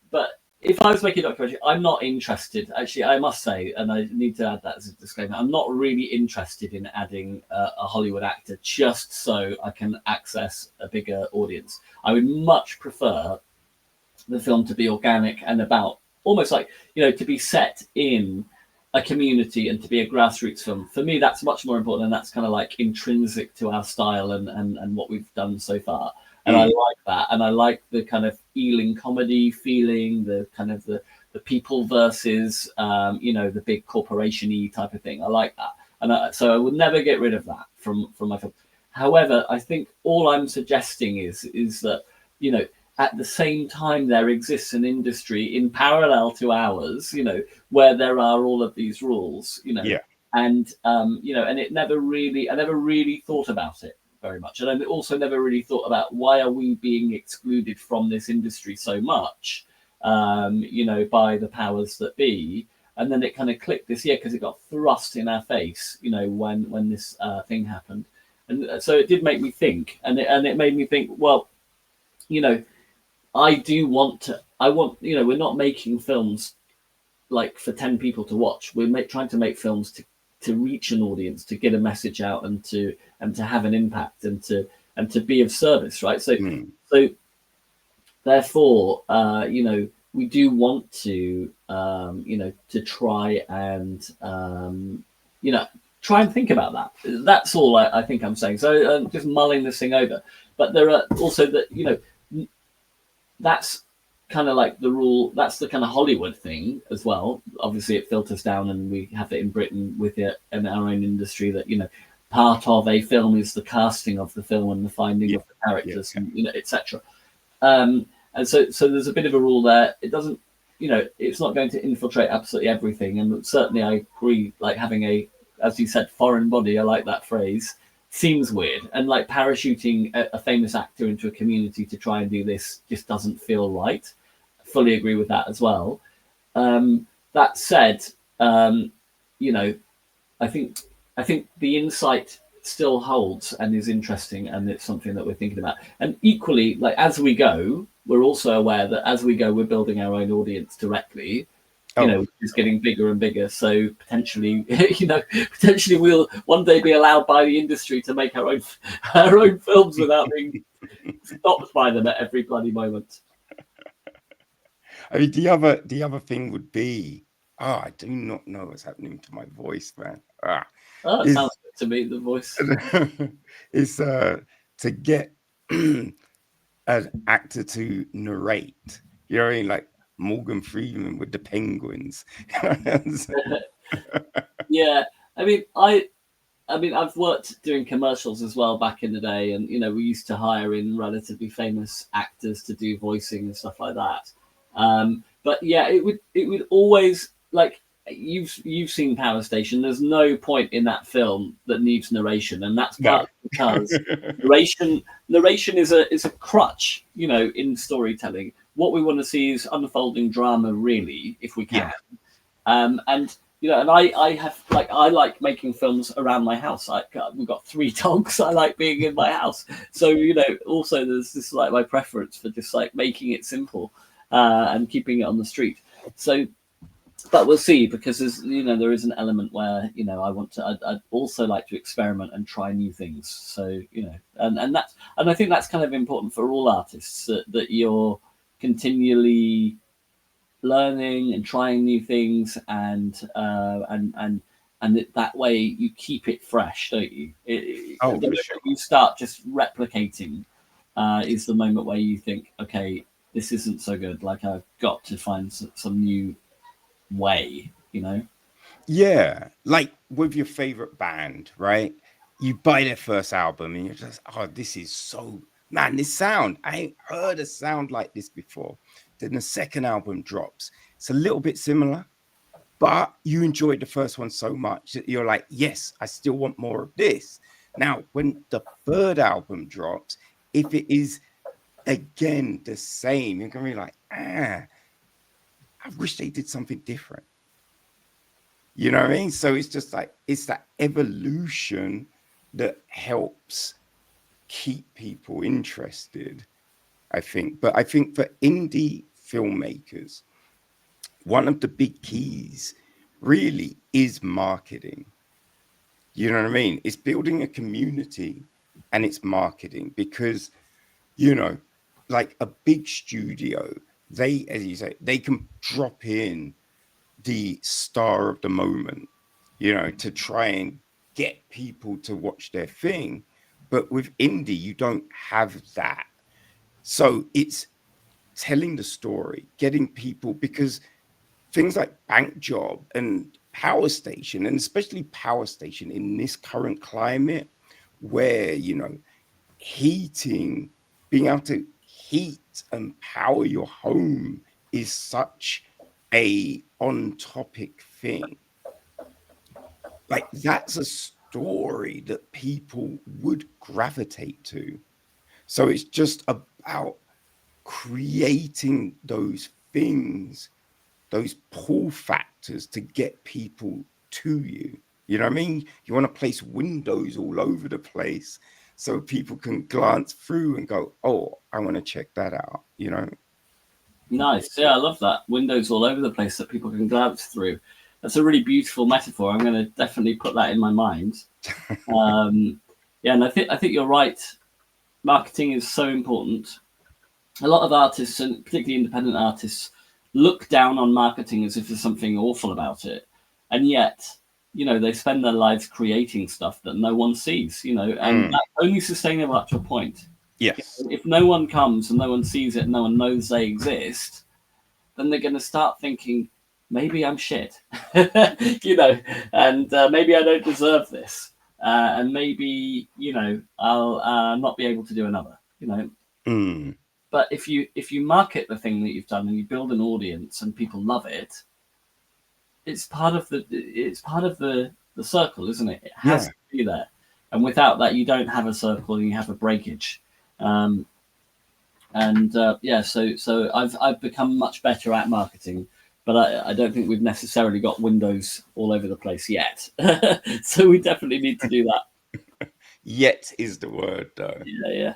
if I was making a documentary, I'm not interested. Actually, I must say, and I need to add that as a disclaimer, I'm not really interested in adding a Hollywood actor just so I can access a bigger audience. I would much prefer the film to be organic and about almost to be set in a community and to be a grassroots film. For me, that's much more important, and that's kind of intrinsic to our style and what we've done so far. And I like that, and I like the kind of Ealing comedy feeling, the kind of the people versus the big corporation-y type of thing. I like that, and so I would never get rid of that from my film. However, I think all I'm suggesting is that at the same time there exists an industry in parallel to ours, where there are all of these rules,
Yeah.
and and I never really thought about it very much, and I also never really thought about why are we being excluded from this industry so much, by the powers that be. And then it kind of clicked this year because it got thrust in our face, when this thing happened, and so it did make me think, and it made me think, well, I want, we're not making films like for 10 people to watch. We're trying to make films to reach an audience, to get a message out, and to have an impact, and to be of service, right? So therefore, we do want to, to try and, try and think about that. That's all I think I'm saying. So just mulling this thing over. But there are also that, that's kind of like the rule. That's the kind of Hollywood thing as well. Obviously, it filters down, and we have it in Britain with it in our own industry that, part of a film is the casting of the film and the finding of the characters, and, etc. And so there's a bit of a rule there. It doesn't, it's not going to infiltrate absolutely everything. And certainly I agree, like having a, as you said, foreign body, I like that phrase, seems weird. And like parachuting a famous actor into a community to try and do this just doesn't feel right. Fully agree with that as well. That said, I think the insight still holds and is interesting, and it's something that we're thinking about. And equally, like as we go, we're also aware that as we go, we're building our own audience directly. Which is getting bigger and bigger. So potentially, potentially we'll one day be allowed by the industry to make our own films without being stopped by them at every bloody moment.
I mean, the other thing would be, I do not know what's happening to my voice, man.
It sounds good to me, the voice.
Is to get an actor to narrate. You know what I mean? Like Morgan Freeman with the Penguins.
Yeah, I mean, I've worked doing commercials as well back in the day, and we used to hire in relatively famous actors to do voicing and stuff like that. But yeah, it would always, like, you've seen Power Station. There's no point in that film that needs narration, and that's partly because narration is a crutch, in storytelling. What we want to see is unfolding drama, really, if we can. And I like making films around my house. We've got 3 dogs. I like being in my house. So also there's this like my preference for just like making it simple and keeping it on the street. So, but we'll see, because there's there is an element where I'd also like to experiment and try new things. So and I think that's kind of important for all artists, that you're continually learning and trying new things, and that way you keep it fresh, don't you? The moment you start just replicating is the moment where you think, okay, this isn't so good. Like, I've got to find some new way,
Yeah, like with your favorite band, right? You buy their first album and you're just, this is so, man, this sound, I ain't heard a sound like this before. Then the second album drops. It's a little bit similar, but you enjoyed the first one so much that you're like, yes, I still want more of this. Now, when the third album drops, if it is again the same, you're gonna be like, I wish they did something different. You know what I mean? So it's just like, it's that evolution that helps keep people interested, I think. But I think for indie filmmakers, one of the big keys really is marketing. You know what I mean? It's building a community, and it's marketing, because, like a big studio, they, as you say, they can drop in the star of the moment, to try and get people to watch their thing. But with indie, you don't have that. So it's telling the story, getting people, because things like Bank Job and Power Station, and especially Power Station in this current climate where, heating, being able to heat and power your home is such a on topic thing. Like, that's a story that people would gravitate to. So it's just about creating those things, those pull factors to get people to you. You know what I mean? You want to place windows all over the place so people can glance through and go, oh, I want to check that out, you know?
Nice. Yeah, I love that. Windows all over the place that people can glance through. That's a really beautiful metaphor. I'm going to definitely put that in my mind. Yeah, and I think you're right. Marketing is so important. A lot of artists, and particularly independent artists, look down on marketing as if there's something awful about it. And yet, you know, they spend their lives creating stuff that no one sees, you know, and that's only sustainable up to a point.
Yes.
If no one comes and no one sees it, no one knows they exist, then they're going to start thinking, maybe I'm shit, you know, and maybe I don't deserve this. And maybe, you know, I'll not be able to do another, you know. But if you market the thing that you've done and you build an audience and people love it, it's part of the circle, isn't it? It has to be there. And without that, you don't have a circle, and you have a breakage. So I've become much better at marketing, but I don't think we've necessarily got windows all over the place yet. So we definitely need to do that.
Yet is the word, though.
Yeah.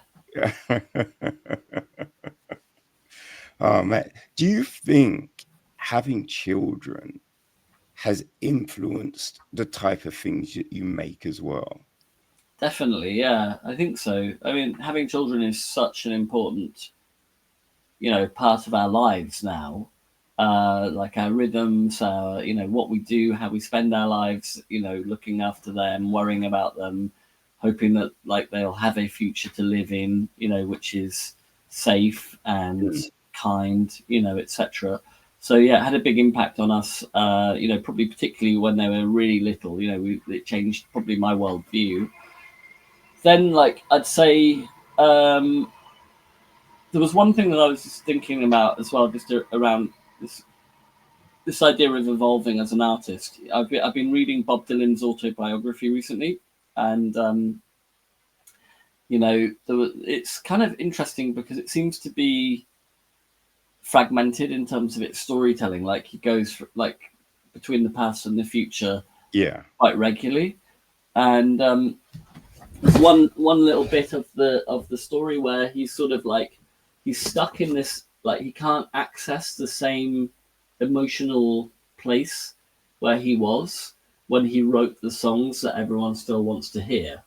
Oh man, do you think having children has influenced the type of things that you make as well?
Definitely, yeah, I think so. I mean, having children is such an important, you know, part of our lives now. Like our rhythms, you know, what we do, how we spend our lives, you know, looking after them, worrying about them, hoping that like they'll have a future to live in, you know, which is safe and kind, you know, etc. So yeah, it had a big impact on us, you know, probably particularly when they were really little. You know, it changed probably my worldview. Then, like, I'd say there was one thing that I was just thinking about as well, just around this idea of evolving as an artist. I've been reading Bob Dylan's autobiography recently, and you know, it's kind of interesting because it seems to be fragmented in terms of its storytelling. Like he goes like between the past and the future, quite regularly, and one little bit of the story where he's sort of like he's stuck in this, like he can't access the same emotional place where he was when he wrote the songs that everyone still wants to hear,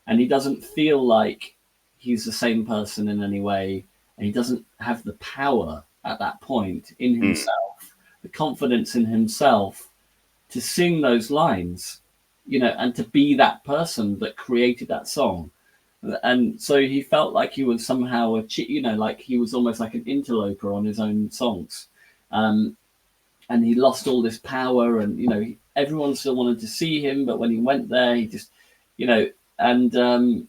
and he doesn't feel like he's the same person in any way, and he doesn't have the power at that point in himself, the confidence in himself to sing those lines, you know, and to be that person that created that song. And so he felt like he was somehow you know, like he was almost like an interloper on his own songs, and he lost all this power, and you know, everyone still wanted to see him, but when he went there, he just, you know, and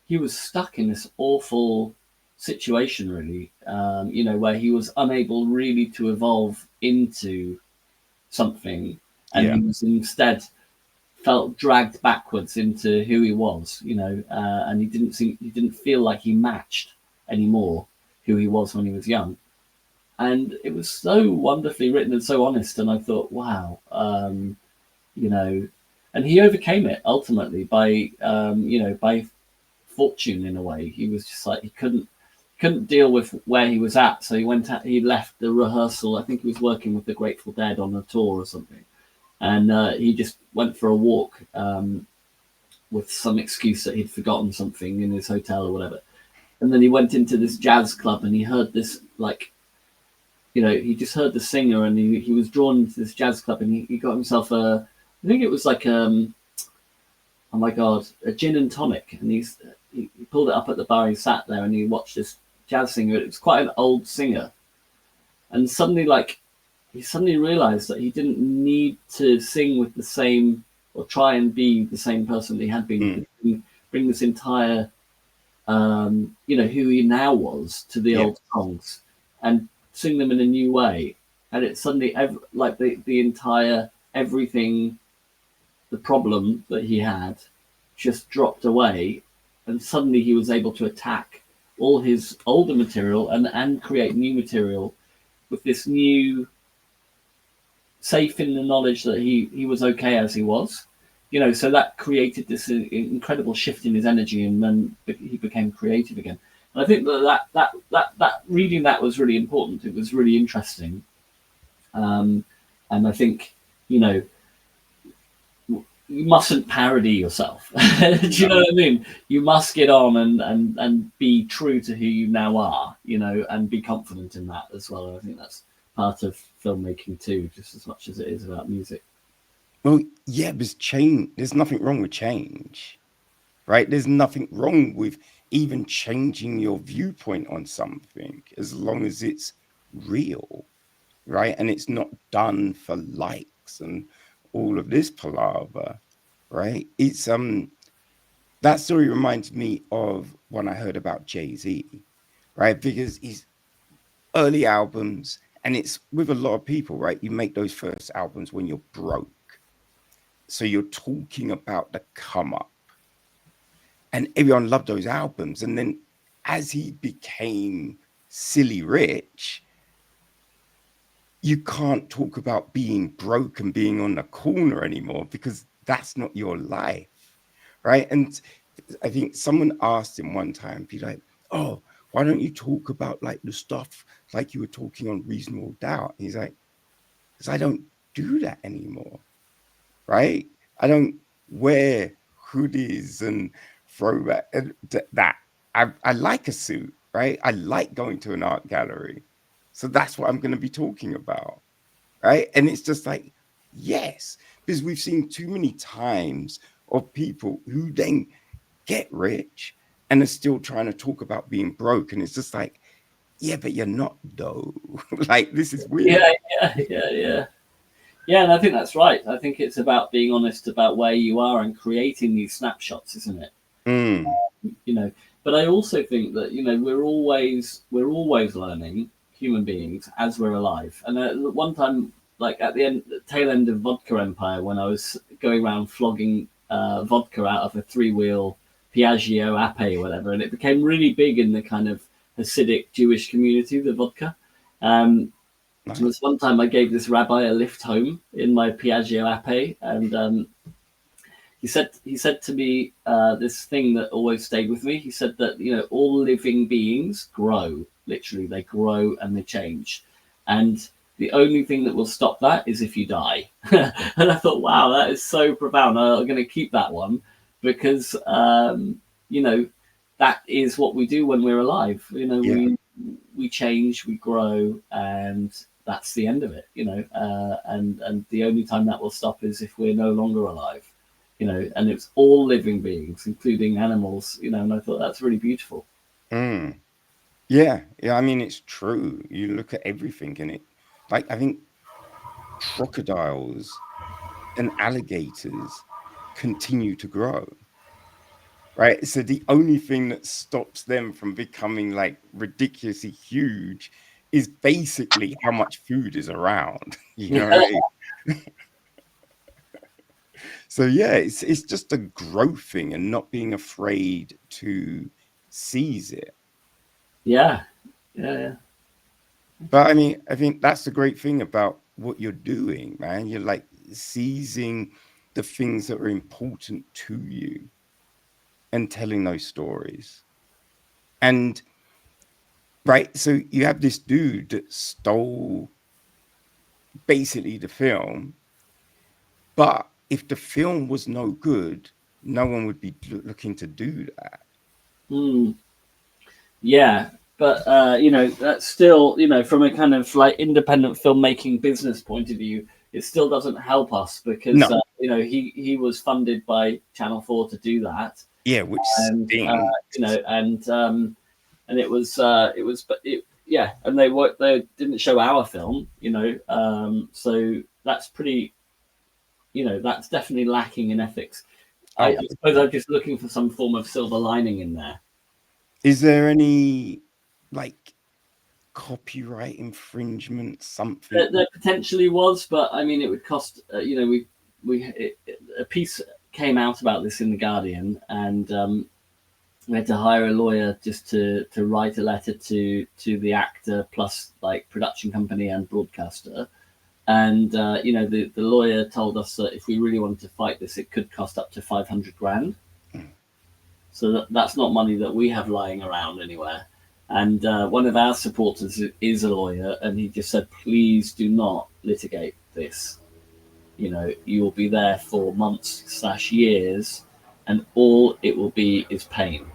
he was stuck in this awful situation, really, you know, where he was unable really to evolve into something, and he was instead felt dragged backwards into who he was, you know, and he didn't feel like he matched anymore who he was when he was young. And it was so wonderfully written and so honest, and I thought, wow, you know, and he overcame it ultimately by you know, by fortune in a way. He was just like he couldn't deal with where he was at, so he left the rehearsal. I think he was working with the Grateful Dead on a tour or something, and he just went for a walk with some excuse that he'd forgotten something in his hotel or whatever, and then he went into this jazz club and he heard this, like, you know, he just heard the singer, and he was drawn to this jazz club, and he got himself I think it was like oh my god, a gin and tonic, and he pulled it up at the bar. He sat there and he watched this jazz singer. It was quite an old singer, and suddenly, like, he suddenly realized that he didn't need to sing with the same or try and be the same person that he had been. Bring this entire who he now was to the old songs and sing them in a new way. And it's suddenly like the entire everything, the problem that he had just dropped away. And suddenly he was able to attack all his older material and create new material with this new, safe in the knowledge that he was okay as he was. So that created this incredible shift in his energy, and then he became creative again. And I think that reading that was really important. It was really interesting, and I think you mustn't parody yourself. Do you know what I mean? You must get on and be true to who you now are, and be confident in that as well. And I think that's part of filmmaking too, just as much as it is about music.
Well, yeah, there's change. There's nothing wrong with change, right? There's nothing wrong with even changing your viewpoint on something, as long as it's real, right? And it's not done for likes and all of this palaver, right? It's that story reminds me of when I heard about Jay-Z, right? Because his early albums, and it's with a lot of people, right? You make those first albums when you're broke. So you're talking about the come up, and everyone loved those albums. And then as he became silly rich, you can't talk about being broke and being on the corner anymore, because that's not your life, right? And I think someone asked him one time, be like, oh, why don't you talk about like the stuff like you were talking on Reasonable Doubt? And he's like, because I don't do that anymore, right? I don't wear hoodies and throwback that. I like a suit, right? I like going to an art gallery. So that's what I'm going to be talking about, right? And it's just like, yes, because we've seen too many times of people who then get rich and are still trying to talk about being broke. And it's just like, yeah, but you're not though. Like, this is weird.
Yeah, and I think that's right. I think it's about being honest about where you are and creating these snapshots, isn't it? But I also think that we're always learning, human beings, as we're alive. And one time, like at the tail end of Vodka Empire, when I was going around flogging vodka out of a 3-wheel Piaggio Ape or whatever, and it became really big in the kind of Hasidic Jewish community, the vodka. Nice. There was one time I gave this rabbi a lift home in my Piaggio Ape, and he said to me this thing that always stayed with me. He said that all living beings grow. Literally, they grow and they change, and the only thing that will stop that is if you die. And I thought, wow, that is so profound. I'm going to keep that one, because that is what we do when we're alive. We change, we grow, and that's the end of it. And the only time that will stop is if we're no longer alive. And it's all living beings, including animals. And I thought that's really beautiful.
Yeah. I mean, it's true. You look at everything in it. Like, I think crocodiles and alligators continue to grow, right? So the only thing that stops them from becoming like ridiculously huge is basically how much food is around. You know what I mean? So yeah, it's just a growth thing, and not being afraid to seize it.
Yeah.
But I mean, I think that's the great thing about what you're doing, man. You're like seizing the things that are important to you and telling those stories. And right, so you have this dude that stole basically the film, but if the film was no good, no one would be looking to do that.
Yeah, but that's still, from a kind of like independent filmmaking business point of view, it still doesn't help us, because he was funded by Channel 4 to do that.
Yeah, which
and and it was and they didn't show our film, so that's pretty, that's definitely lacking in ethics. I suppose I'm just looking for some form of silver lining in there.
Is there any like copyright infringement, something?
There potentially was, but I mean, it would cost. A piece came out about this in the Guardian, and we had to hire a lawyer just to write a letter to the actor plus like production company and broadcaster. And the lawyer told us that if we really wanted to fight this, it could cost up to 500 grand. So that's not money that we have lying around anywhere. And one of our supporters is a lawyer, and he just said, please do not litigate this. You will be there for months/years, and all it will be is pain.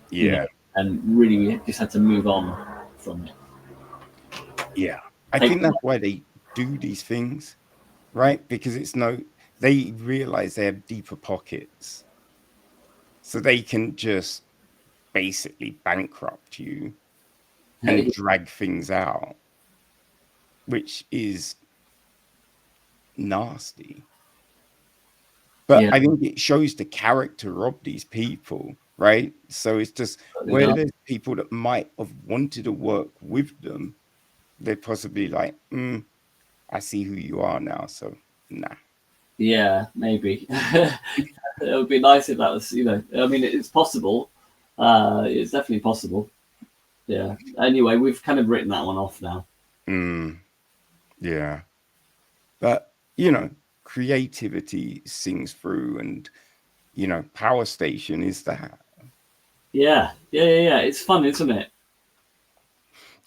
Yeah.
And really, we just had to move on from it.
Yeah. I think that's why they do these things, right? Because they realize they have deeper pockets. So they can just basically bankrupt you and drag things out, which is nasty. But I think it shows the character of these people, right? So it's just where there's people that might have wanted to work with them, they're possibly like, I see who you are now, so nah.
Yeah, maybe. It would be nice if that was, I mean, it's possible. It's definitely possible. Yeah. Anyway, we've kind of written that one off now.
Yeah. But, creativity sings through, and, Power Station is that.
Yeah. It's fun, isn't it?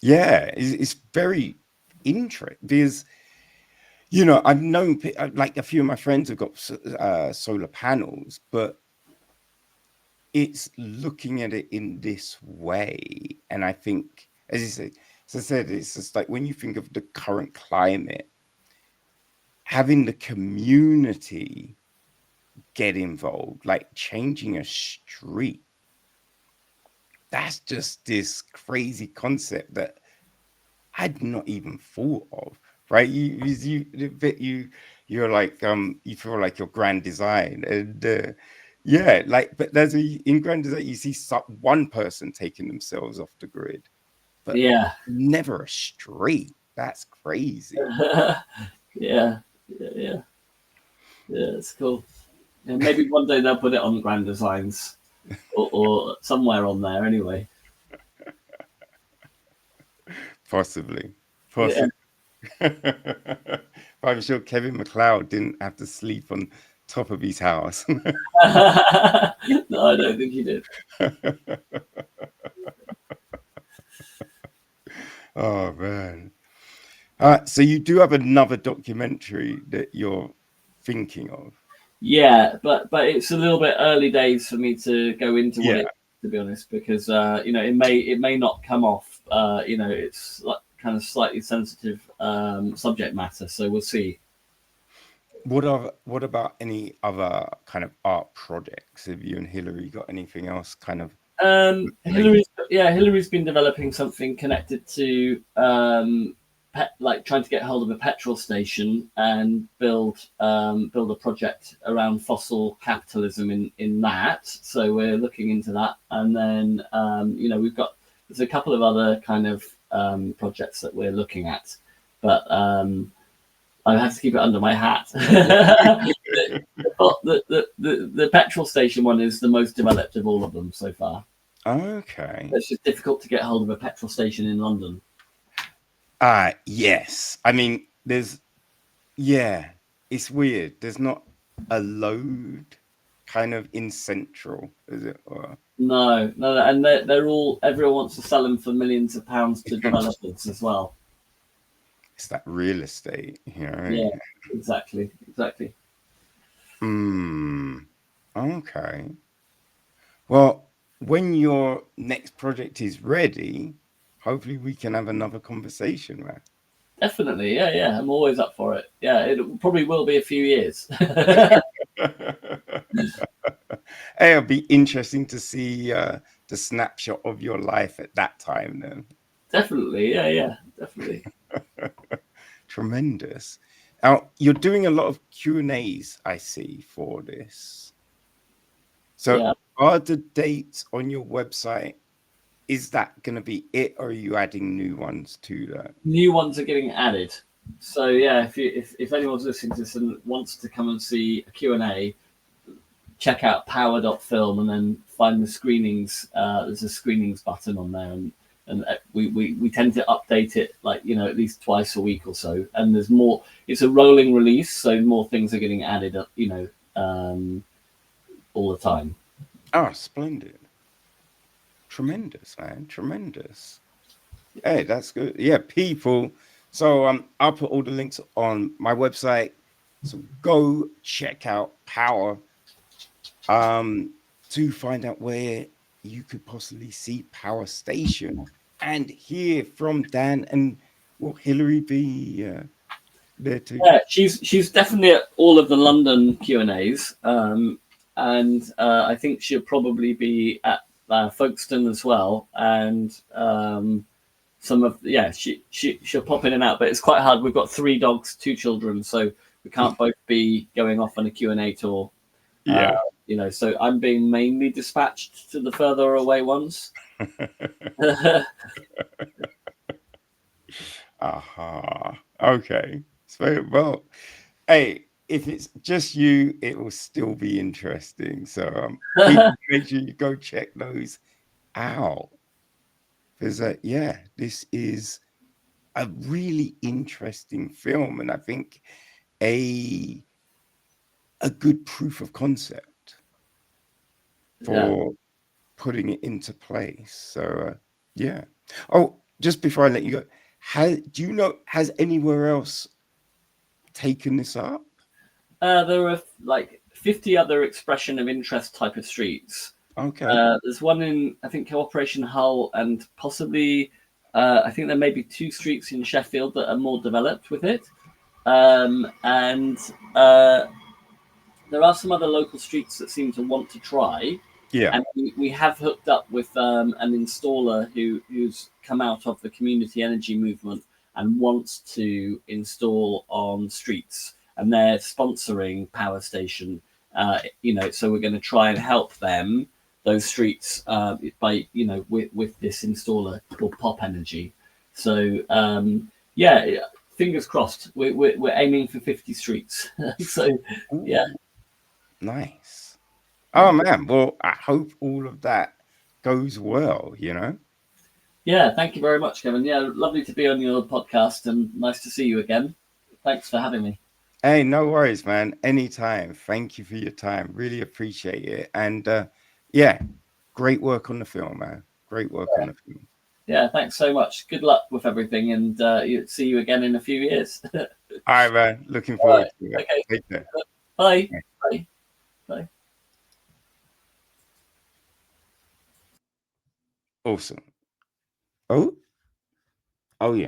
Yeah. It's very interesting because, I've known, like a few of my friends have got solar panels, but it's looking at it in this way. And I think, as I said, it's just like when you think of the current climate, having the community get involved, like changing a street, that's just this crazy concept that I'd not even thought of, right? You're like, you feel like your grand design, and yeah, like, but in grand design, you see one person taking themselves off the grid, but
yeah,
never a street. That's crazy.
Yeah, it's cool. Yeah, maybe one day they'll put it on Grand Designs or somewhere on there anyway.
Possibly. Yeah. I'm sure Kevin MacLeod didn't have to sleep on top of his house.
No, I don't think he did.
Oh man. So you do have another documentary that you're thinking of?
Yeah, but it's a little bit early days for me to go into what it is, to be honest, because it may not come off. It's kind of slightly sensitive subject matter, so we'll see.
What about any other kind of art projects? Have you and Hilary got anything else kind of?
Hilary's been developing something connected to like trying to get hold of a petrol station and build a project around fossil capitalism in that. So we're looking into that, and then there's a couple of other kind of projects that we're looking at, but I have to keep it under my hat. The petrol station one is the most developed of all of them so far.
Okay.
It's just difficult to get hold of a petrol station in London.
Yes. I mean, it's weird. There's not a load kind of in Central, is it?
No, and everyone wants to sell them for millions of pounds to developers as well.
It's that real estate,
Yeah, exactly.
Okay. Well, when your next project is ready, hopefully we can have another conversation, man.
Definitely, yeah. I'm always up for it. Yeah, it probably will be a few years.
Hey, it'll be interesting to see the snapshot of your life at that time, then.
Definitely, yeah, definitely.
Tremendous. Now, you're doing a lot of Q&As, I see, for this. So are the dates on your website is that going to be it, or are you adding new ones to that?
New ones are getting added. So yeah, if anyone's listening to this and wants to come and see a Q&A, check out power.film and then find the screenings. There's a screenings button on there, and we tend to update it like, you know, at least twice a week or so. And there's more. It's a rolling release, so more things are getting added up, you know, all the time.
Oh, splendid. Tremendous, man. Tremendous. Hey, that's good. Yeah, people. So I'll put all the links on my website. So go check out Power to find out where you could possibly see Power Station and hear from Dan. And will Hilary be there too?
Yeah, she's definitely at all of the London Q&As, and I think she'll probably be at Folkestone as well, and some of she'll pop in and out, but it's quite hard. We've got 3 dogs, 2 children, so we can't both be going off on a Q&A tour.
Yeah.
You know, so I'm being mainly dispatched to the further away ones.
Aha. Okay. So, well, hey, if it's just you, it will still be interesting. So people, make sure you go check those out. Because yeah, this is a really interesting film, and I think a good proof of concept for putting it into place. So yeah. Oh, just before I let you go, do you know, has anywhere else taken this up?
There are like 50 other expression of interest type of streets.
Okay.
There's one in, I think, Cooperation Hull, and possibly, I think there may be 2 streets in Sheffield that are more developed with it. And there are some other local streets that seem to want to try.
Yeah.
And we have hooked up with an installer who's come out of the community energy movement and wants to install on streets. And they're sponsoring Power Station, you know, so we're going to try and help them, those streets, by, you know, with this installer called Pop Energy. So yeah, fingers crossed. We're aiming for 50 streets. So yeah.
Nice. Oh man, well, I hope all of that goes well, you know.
Yeah, thank you very much, Kevin. Yeah, lovely to be on your podcast and nice to see you again. Thanks for having me.
Hey, no worries, man. Anytime. Thank you for your time. Really appreciate it. And yeah, great work on the film, man. Great work on the film.
Yeah, thanks so much. Good luck with everything, and see you again in a few years.
All right, man. Looking forward to it.
Okay.
Take care.
Bye. Bye. Bye.
Awesome. Oh? Oh, yeah.